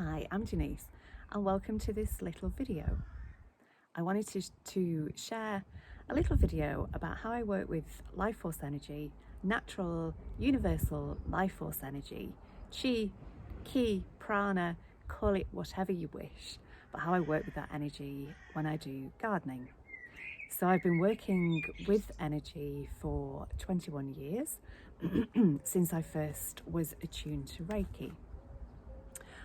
Hi, I'm Denise and welcome to this little video. I wanted to share a little video about how I work with life force energy, natural, universal life force energy, chi, ki, prana, call it whatever you wish, but how I work with that energy when I do gardening. So I've been working with energy for 21 years since I first was attuned to Reiki.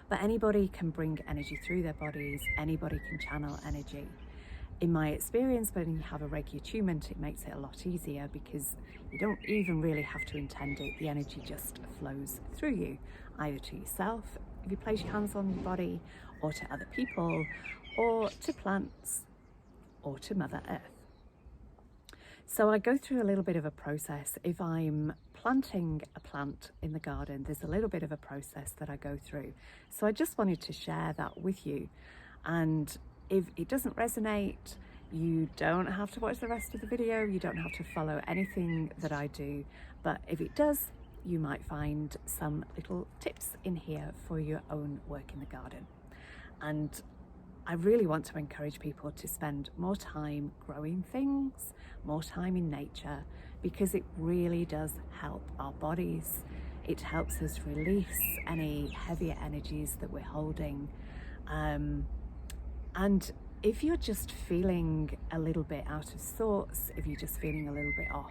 But anybody can bring energy through their bodies, anybody can channel energy. In my experience, when you have a Reiki attunement, it makes it a lot easier because you don't even really have to intend it. The energy just flows through you, either to yourself, if you place your hands on your body, or to other people, or to plants, or to Mother Earth. So I go through a little bit of a process. If I'm planting a plant in the garden, there's a little bit of a process that I go through. So I just wanted to share that with you. And if it doesn't resonate, you don't have to watch the rest of the video. You don't have to follow anything that I do. But if it does, you might find some little tips in here for your own work in the garden. And I really want to encourage people to spend more time growing things, more time in nature, because it really does help our bodies. It helps us release any heavier energies that we're holding. And if you're just feeling a little bit out of sorts, if you're just feeling a little bit off,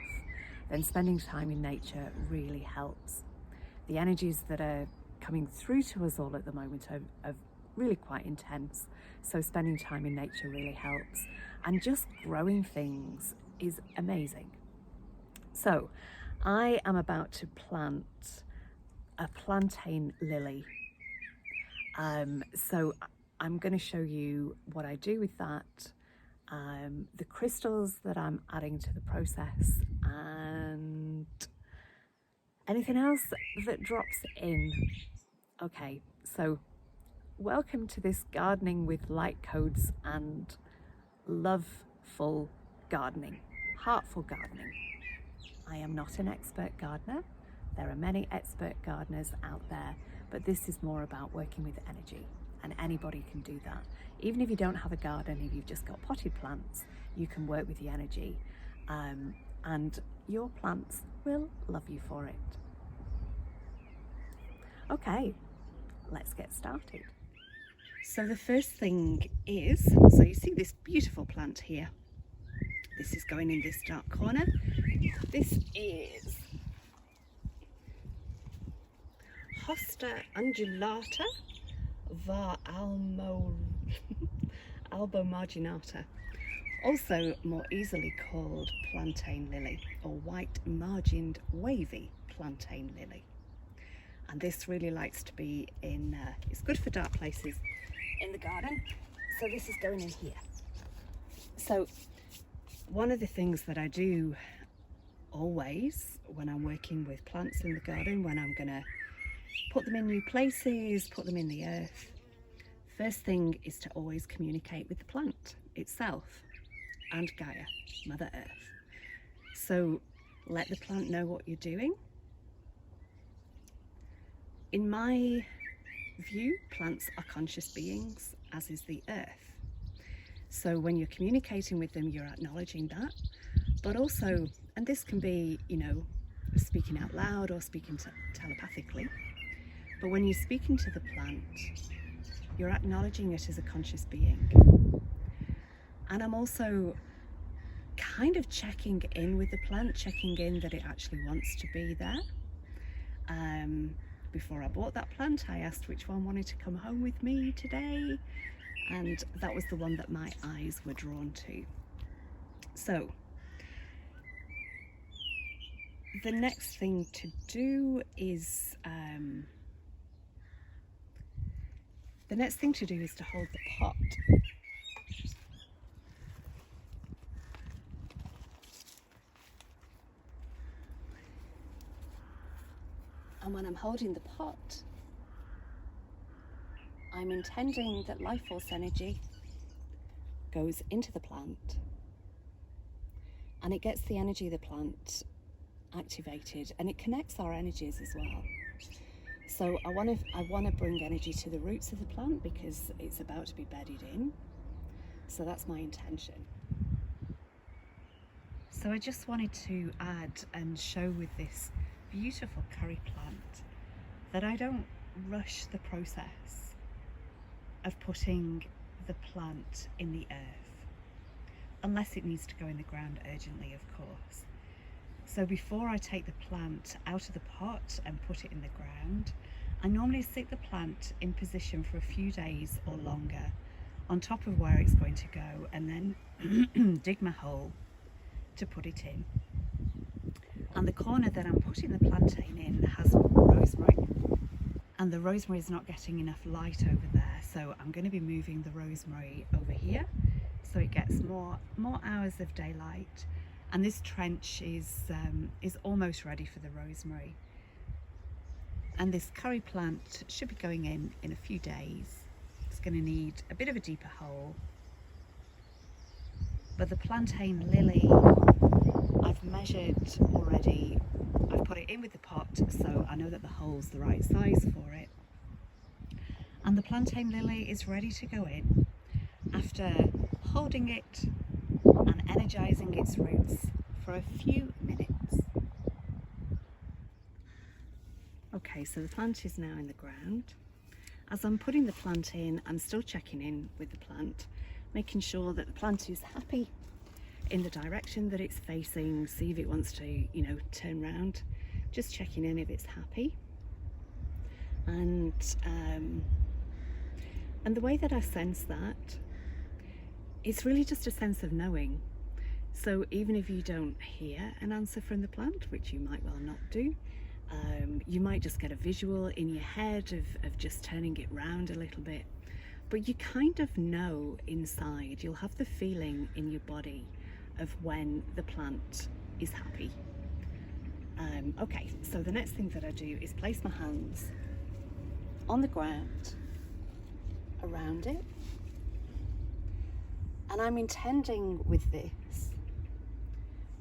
then spending time in nature really helps. The energies that are coming through to us all at the moment are really quite intense. So spending time in nature really helps. And just growing things is amazing. So I am about to plant a plantain lily. So I'm going to show you what I do with that, the crystals that I'm adding to the process, and anything else that drops in. Okay, so welcome to this gardening with light codes and loveful gardening, heartful gardening. I am not an expert gardener. There are many expert gardeners out there, but this is more about working with energy, and anybody can do that. Even if you don't have a garden, if you've just got potted plants, you can work with the energy, and your plants will love you for it. Okay, let's get started. So the first thing is, so you see this beautiful plant here. This is going in this dark corner. This is Hosta undulata var albomarginata, also more easily called plantain lily or white margined wavy plantain lily. And this really likes to be in, it's good for dark places in the garden. So this is going in here. So one of the things that I do always when I'm working with plants in the garden, when I'm gonna put them in new places, put them in the earth, first thing is to always communicate with the plant itself and Gaia, Mother Earth. So let the plant know what you're doing. In my view, plants are conscious beings, as is the earth. So when you're communicating with them, you're acknowledging that, but also, and this can be, you know, speaking out loud or speaking telepathically, but when you're speaking to the plant, you're acknowledging it as a conscious being. And I'm also kind of checking in with the plant, checking in that it actually wants to be there. Before I bought that plant, I asked which one wanted to come home with me today, and that was the one that my eyes were drawn to. So the next thing to do is to hold the pot. And when I'm holding the pot, I'm intending that life force energy goes into the plant and it gets the energy of the plant activated, and it connects our energies as well. So I want to bring energy to the roots of the plant because it's about to be bedded in. So that's my intention. So I just wanted to add and show with this beautiful curry plant that I don't rush the process of putting the plant in the earth, unless it needs to go in the ground urgently, of course. So before I take the plant out of the pot and put it in the ground, I normally stick the plant in position for a few days or longer on top of where it's going to go, and then dig my hole to put it in. And the corner that I'm putting the plantain in has rosemary, and the rosemary is not getting enough light over there, so I'm going to be moving the rosemary over here so it gets more hours of daylight. And this trench is almost ready for the rosemary. And this curry plant should be going in a few days. It's going to need a bit of a deeper hole. But the plantain lily, I've measured already. I've put it in with the pot, so I know that the hole's the right size for it. And the plantain lily is ready to go in after holding it and energizing its roots for a few minutes. Okay, so the plant is now in the ground. As I'm putting the plant in, I'm still checking in with the plant, making sure that the plant is happy in the direction that it's facing, see if it wants to, turn round. Just checking in if it's happy. And the way that I sense that, it's really just a sense of knowing. So even if you don't hear an answer from the plant, which you might well not do, you might just get a visual in your head of just turning it round a little bit. But you kind of know inside, you'll have the feeling in your body of when the plant is happy. Okay, so the next thing that I do is place my hands on the ground around it. And I'm intending with this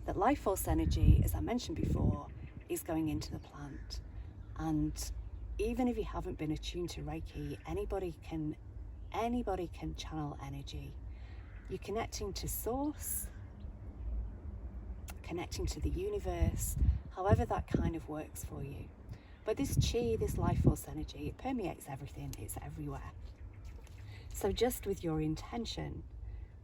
that life force energy, as I mentioned before, is going into the plant. And even if you haven't been attuned to Reiki, anybody can channel energy. You're connecting to source, connecting to the universe, however that kind of works for you. But this chi, this life force energy, it permeates everything, it's everywhere. So just with your intention,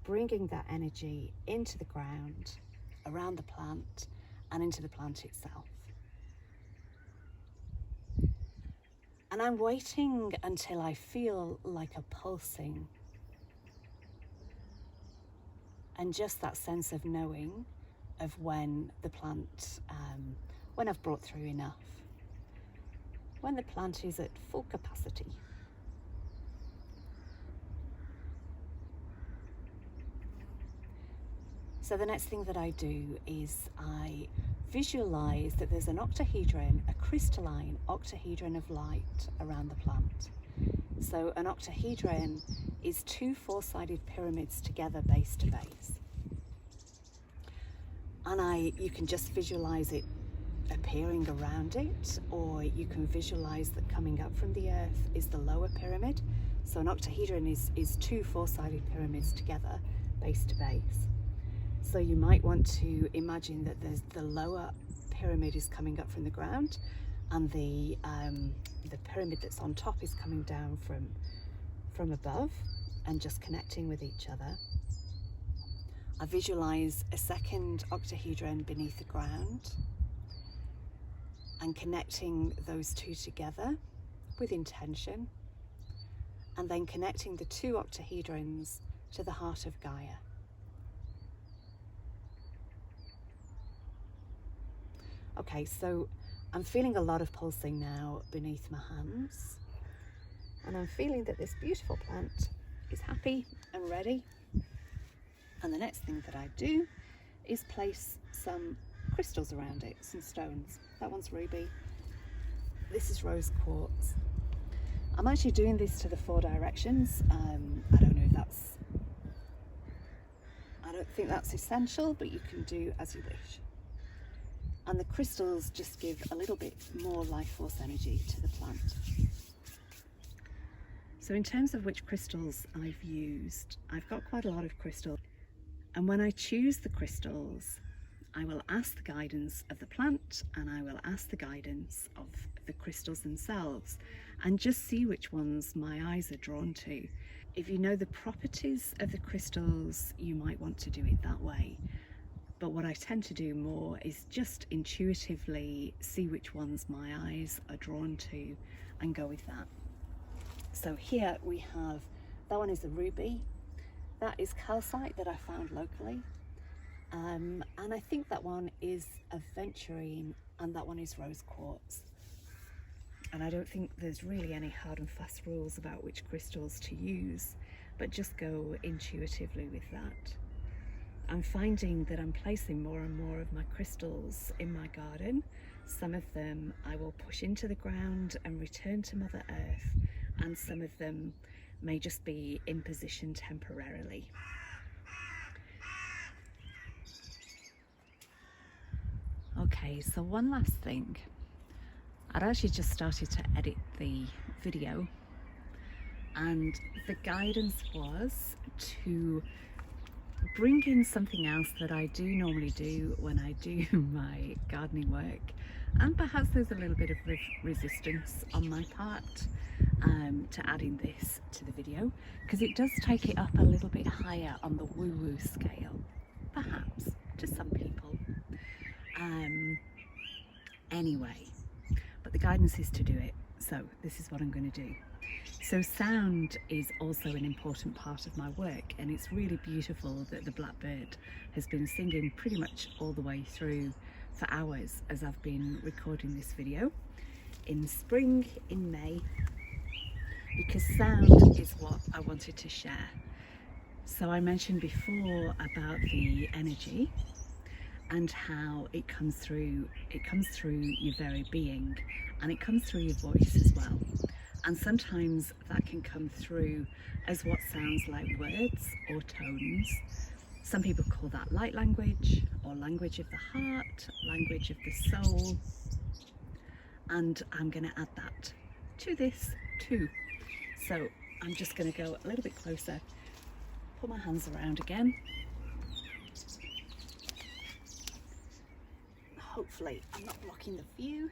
bringing that energy into the ground, around the plant, and into the plant itself. And I'm waiting until I feel like a pulsing. And just that sense of knowing of when the plant, when I've brought through enough, when the plant is at full capacity. So the next thing that I do is I visualize that there's an octahedron, a crystalline octahedron of light around the plant. So an octahedron is two four-sided pyramids together, base to base. And you can just visualize it appearing around it, or you can visualize that coming up from the earth is the lower pyramid. So an octahedron is two four-sided pyramids together, base to base. So you might want to imagine that there's the lower pyramid is coming up from the ground, and the pyramid that's on top is coming down from above and just connecting with each other. I visualize a second octahedron beneath the ground and connecting those two together with intention, and then connecting the two octahedrons to the heart of Gaia. Okay, so I'm feeling a lot of pulsing now beneath my hands, and I'm feeling that this beautiful plant is happy and ready. And the next thing that I do is place some crystals around it, some stones. That one's ruby. This is rose quartz. I'm actually doing this to the four directions. I don't know if I don't think that's essential, but you can do as you wish. and the crystals just give a little bit more life force energy to the plant. So in terms of which crystals I've used, I've got quite a lot of crystals, and when I choose the crystals, I will ask the guidance of the plant and I will ask the guidance of the crystals themselves and just see which ones my eyes are drawn to. If you know the properties of the crystals, you might want to do it that way. But what I tend to do more is just intuitively see which ones my eyes are drawn to and go with that. So here we have, that one is a ruby, that is calcite that I found locally, and I think that one is aventurine, and that one is rose quartz. And I don't think there's really any hard and fast rules about which crystals to use, but just go intuitively with that. I'm finding that I'm placing more and more of my crystals in my garden. Some of them I will push into the ground and return to Mother Earth, and some of them may just be in position temporarily. Okay, so one last thing. I'd actually just started to edit the video, and the guidance was to bring in something else that I do normally do when I do my gardening work, and perhaps there's a little bit of resistance on my part to adding this to the video, because it does take it up a little bit higher on the woo-woo scale, perhaps, to some people. Anyway, but the guidance is to do it, so this is what I'm going to do. So sound is also an important part of my work, and it's really beautiful that the blackbird has been singing pretty much all the way through for hours as I've been recording this video in spring, in May, because sound is what I wanted to share. So I mentioned before about the energy and how it comes through your very being, and it comes through your voice as well. And sometimes that can come through as what sounds like words or tones. Some people call that light language, or language of the heart, language of the soul. And I'm going to add that to this too. So I'm just going to go a little bit closer, put my hands around again. Hopefully I'm not blocking the view.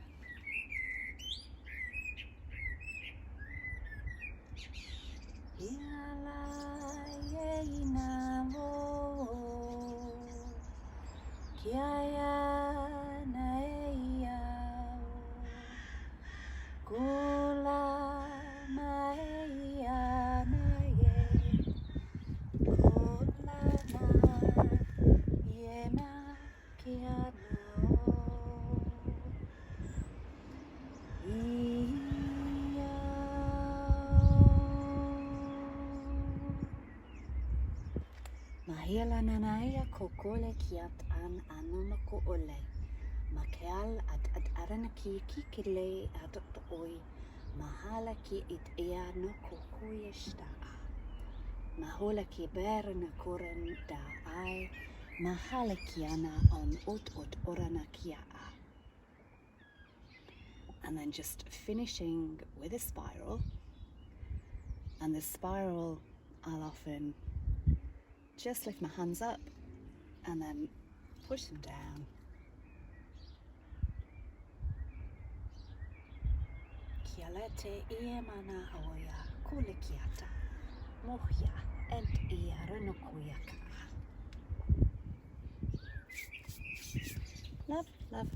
Mahela nanaya kokole kiat an anoma ko ole. Makeal at arana ki kikile at oi. Mahala ki it ea no kokoye shtaa. Mahola ki berna koran da ai. Mahala kiana on ot orana kia. And then just finishing with a spiral. And the spiral, I'll often just lift my hands up and then push them down. Kialete iemana oya kulikiata mohya and iaranokoyaka. Love, love.